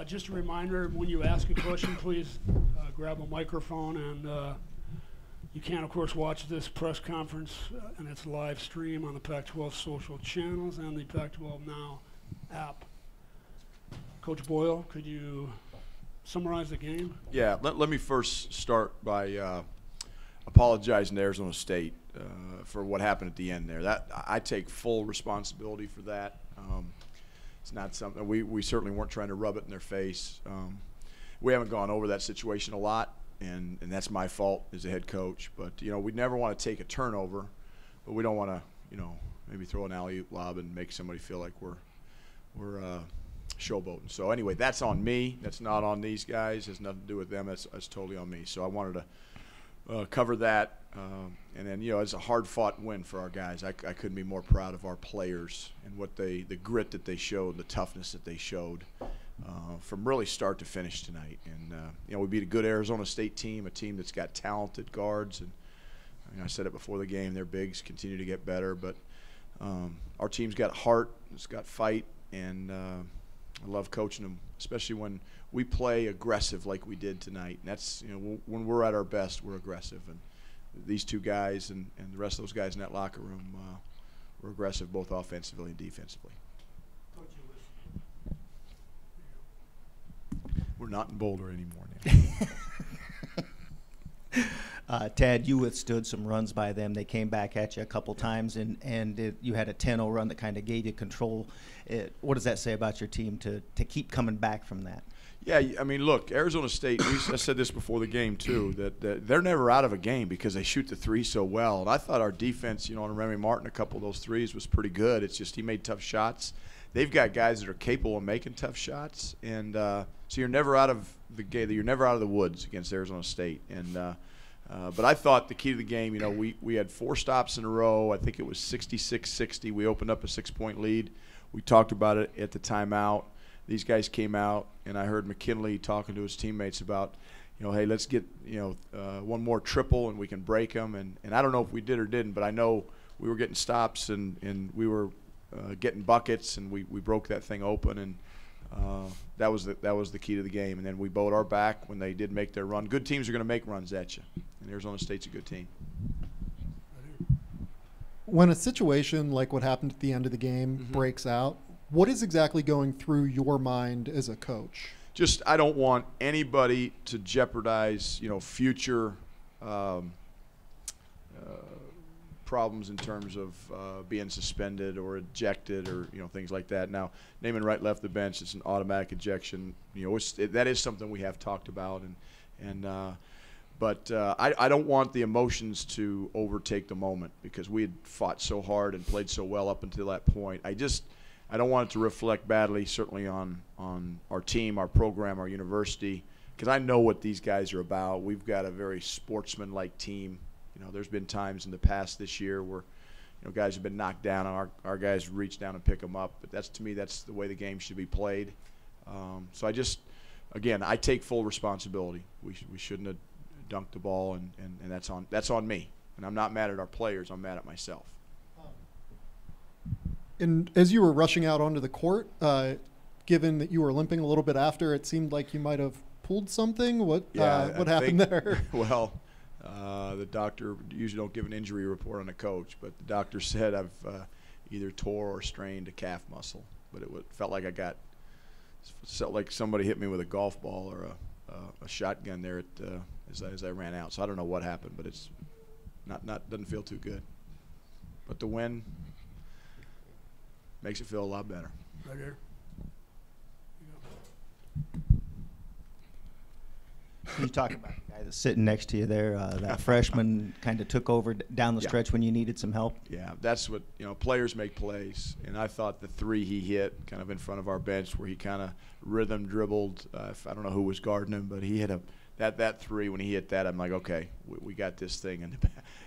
Just a reminder, when you ask a question, please grab a microphone. And you can, of course, watch this press conference and its live stream on the Pac-12 social channels and the Pac-12 Now app. Coach Boyle, could you summarize the game? Yeah, let me first start by apologizing to Arizona State for what happened at the end there. That I take full responsibility for that. It's not something we certainly weren't trying to rub it in their face. We haven't gone over that situation a lot, and that's my fault as a head coach. But we never want to take a turnover, but we don't want to maybe throw an alley-oop lob and make somebody feel like we're showboating. So anyway, that's on me. That's not on these guys. It has nothing to do with them. That's totally on me. So I wanted to cover that. And then, it's a hard-fought win for our guys. I couldn't be more proud of our players and the grit that they showed, the toughness that they showed from really start to finish tonight. And, we beat a good Arizona State team, a team that's got talented guards. And I said it before the game, their bigs continue to get better. But our team's got heart, it's got fight, and I love coaching them, especially when we play aggressive like we did tonight. And that's, when we're at our best, we're aggressive. And these two guys and the rest of those guys in that locker room were aggressive both offensively and defensively. We're not in Boulder anymore now. Tad, you withstood some runs by them. They came back at you a couple times, and you had a 10-0 run that kind of gave you control. What does that say about your team to keep coming back from that? Yeah, I mean, look, Arizona State, I said this before the game too, that they're never out of a game because they shoot the three so well. And I thought our defense, on Remy Martin, a couple of those threes was pretty good. It's just he made tough shots. They've got guys that are capable of making tough shots. And so you're never out of the game. You're never out of the woods against Arizona State. And but I thought the key to the game, we had 4 stops in a row. I think it was 66-60. We opened up a 6-point lead. We talked about it at the timeout. These guys came out, and I heard McKinley talking to his teammates about, hey, let's get, one more triple and we can break them. And I don't know if we did or didn't, but I know we were getting stops and we were getting buckets, and we broke that thing open. And that was the key to the game. And then we bowed our back when they did make their run. Good teams are going to make runs at you, and Arizona State's a good team. When a situation like what happened at the end of the game breaks out, what is exactly going through your mind as a coach? Just I don't want anybody to jeopardize, future problems in terms of being suspended or ejected or things like that. Now, Naaman Wright left the bench. It's an automatic ejection. That is something we have talked about, but I don't want the emotions to overtake the moment because we had fought so hard and played so well up until that point. I don't want it to reflect badly, certainly on our team, our program, our university, because I know what these guys are about. We've got a very sportsman-like team. There's been times in the past this year where, guys have been knocked down and our guys reach down and pick them up. But to me, that's the way the game should be played. So I take full responsibility. We shouldn't have dunked the ball, and that's on me. And I'm not mad at our players. I'm mad at myself. And as you were rushing out onto the court, given that you were limping a little bit after, it seemed like you might have pulled something. What happened there? Well, the doctor usually don't give an injury report on a coach, but the doctor said I've either tore or strained a calf muscle. But it felt like somebody hit me with a golf ball or a shotgun there as I ran out. So I don't know what happened, but it's doesn't feel too good. But the win makes it feel a lot better. Right here. You talk about the guy that's sitting next to you there. That freshman kind of took over down the stretch when you needed some help. Yeah, that's what players make plays, and I thought the 3 he hit kind of in front of our bench where he kind of rhythm dribbled. I don't know who was guarding him, but he hit that 3 when he hit that. I'm like, okay, we got this thing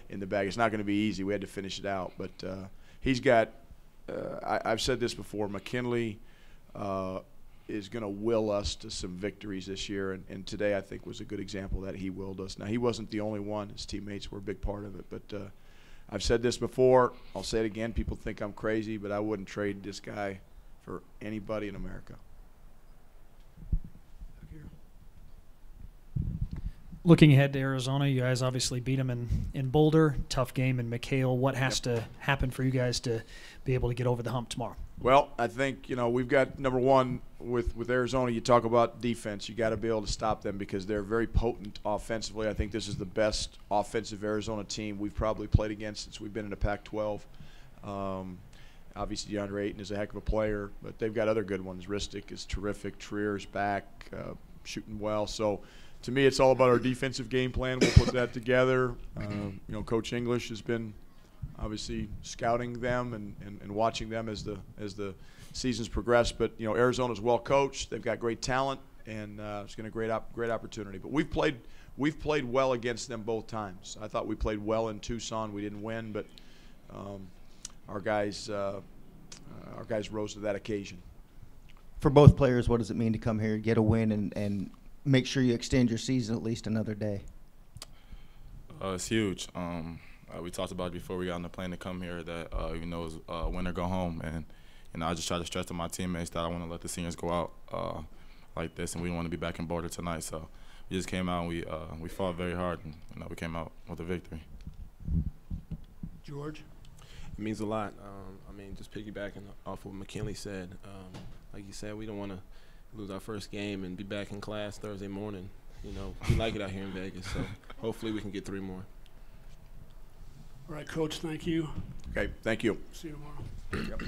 in the bag. It's not going to be easy. We had to finish it out, but he's got. I've said this before. McKinley is going to will us to some victories this year, and today I think was a good example that he willed us. Now, he wasn't the only one. His teammates were a big part of it, but I've said this before. I'll say it again. People think I'm crazy, but I wouldn't trade this guy for anybody in America. Looking ahead to Arizona, you guys obviously beat them in Boulder, tough game in McHale. What has to happen for you guys to be able to get over the hump tomorrow? Well, I think, we've got, number one, with Arizona, you talk about defense. You got to be able to stop them because they're very potent offensively. I think this is the best offensive Arizona team we've probably played against since we've been in the Pac-12. Obviously, DeAndre Ayton is a heck of a player, but they've got other good ones. Ristic is terrific. Trier's back, shooting well. So, to me, it's all about our defensive game plan. We'll put that together. Coach English has been obviously scouting them and watching them as the seasons progress. But Arizona's well coached. They've got great talent, and it's going to be a great opportunity. But we've played well against them both times. I thought we played well in Tucson. We didn't win, but our guys rose to that occasion. For both players, what does it mean to come here, get a win, and make sure you extend your season at least another day? It's huge. We talked about it before we got on the plane to come here that it's win or go home, and I just try to stress to my teammates that I want to let the seniors go out like this, and we want to be back in Boulder tonight. So we just came out and we fought very hard, and we came out with a victory. George? It means a lot. Just piggybacking off what McKinley said. Like you said, we don't want to lose our first game and be back in class Thursday morning. We like it out here in Vegas, so hopefully we can get 3 more. All right, Coach, thank you. Okay, thank you. See you tomorrow. Yep.